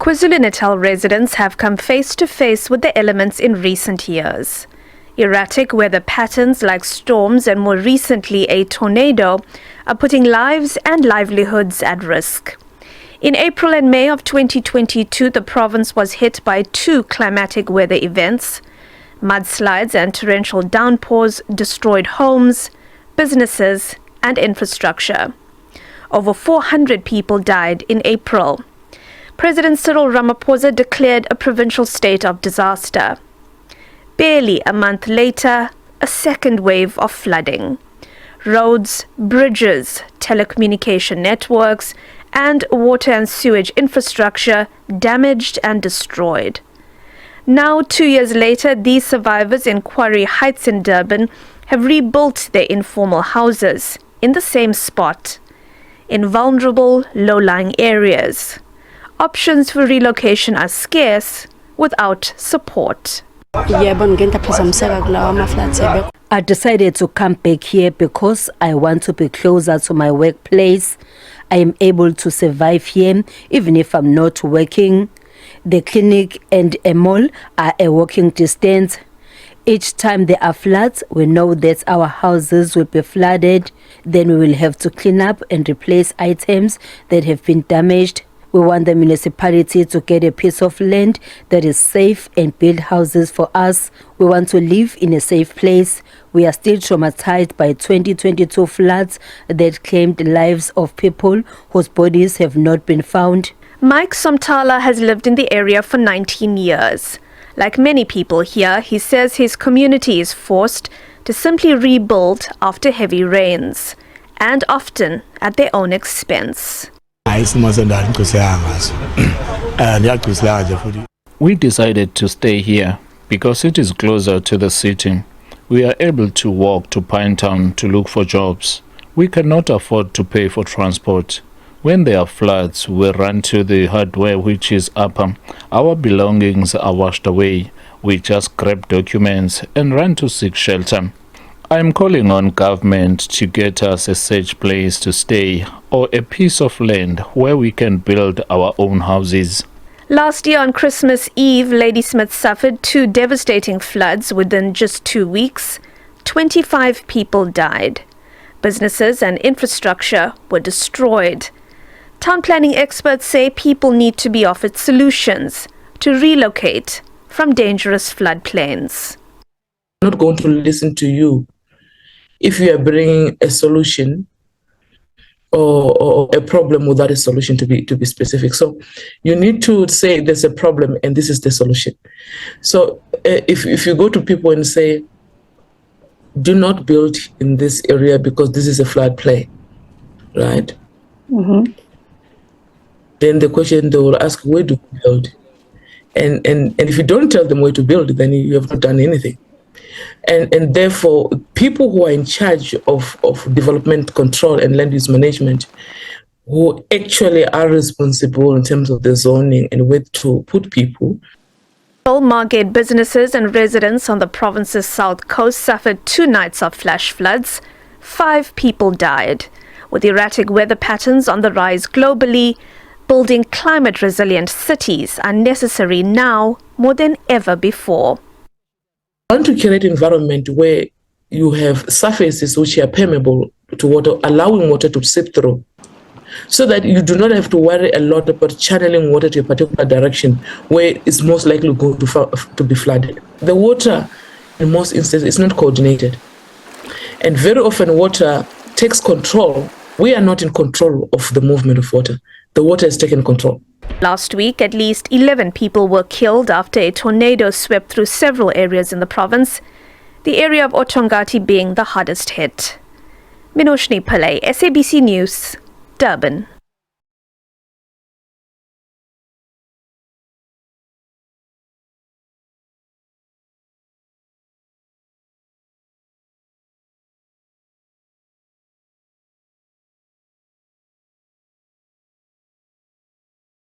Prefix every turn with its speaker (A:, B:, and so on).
A: KwaZulu-Natal residents have come face to face with the elements in recent years. Erratic weather patterns like storms and more recently a tornado are putting lives and livelihoods at risk. In April and May of 2022, the province was hit by two climatic weather events. Mudslides and torrential downpours destroyed homes, businesses and infrastructure. Over 400 people died in April. President Cyril Ramaphosa declared a provincial state of disaster. Barely a month later, a second wave of flooding. Roads, bridges, telecommunication networks, and water and sewage infrastructure damaged and destroyed. Now, 2 years later, these survivors in Quarry Heights in Durban have rebuilt their informal houses in the same spot, in vulnerable, low-lying areas. Options for relocation are scarce without support.
B: I
C: decided to come back here because I want to be closer to my workplace. I am able to survive here even if I'm not working. The clinic and a mall are a walking distance. Each time there are floods, we know that our houses will be flooded. Then we will have to clean up and replace items that have been damaged. We want the municipality to get a piece of land that is safe and build houses for us. We want to live in a safe place. We are still traumatized by 2022 floods that claimed the lives of people whose bodies have not been found.
A: Mike Somtala has lived in the area for 19 years. Like many people here, he says his community is forced to simply rebuild after heavy rains, and often at their own expense.
D: We decided to stay here because it is closer to the city. We are able to walk to Pinetown to look for jobs. We cannot afford to pay for transport. When there are floods, we run to the hardware which is upper. Our belongings are washed away. We just grab documents and run to seek shelter. I am calling on government to get us a safe place to stay or a piece of land where we can build our own houses.
A: Last year on Christmas Eve, Ladysmith suffered two devastating floods within just 2 weeks. 25 people died. Businesses and infrastructure were destroyed. Town planning experts say people need to be offered solutions to relocate from dangerous floodplains.
E: I'm not going to listen to you if you are bringing a solution or a problem without a solution, to be specific. So you need to say there's a problem and this is the solution. So if you go to people and say, do not build in this area because this is a floodplain, right? Mm-hmm. Then the question they will ask, where do we build? And if you don't tell them where to build, then you have not done anything. And therefore, people who are in charge of development control and land use management, who actually are responsible in terms of the zoning and where to put people.
A: Margate businesses and residents on the province's south coast suffered 2 nights of flash floods. 5 people died. With erratic weather patterns on the rise globally, building climate-resilient cities are necessary now more than ever before.
E: I want to create an environment where you have surfaces which are permeable to water, allowing water to seep through, so that you do not have to worry a lot about channeling water to a particular direction where it's most likely going to be flooded. The water, in most instances, is not coordinated. And very often water takes control. We are not in control of the movement of water. The water has taken control.
A: Last week, at least 11 people were killed after a tornado swept through several areas in the province, the area of Otongati being the hardest hit. Minoshni Pillay, SABC News, Durban.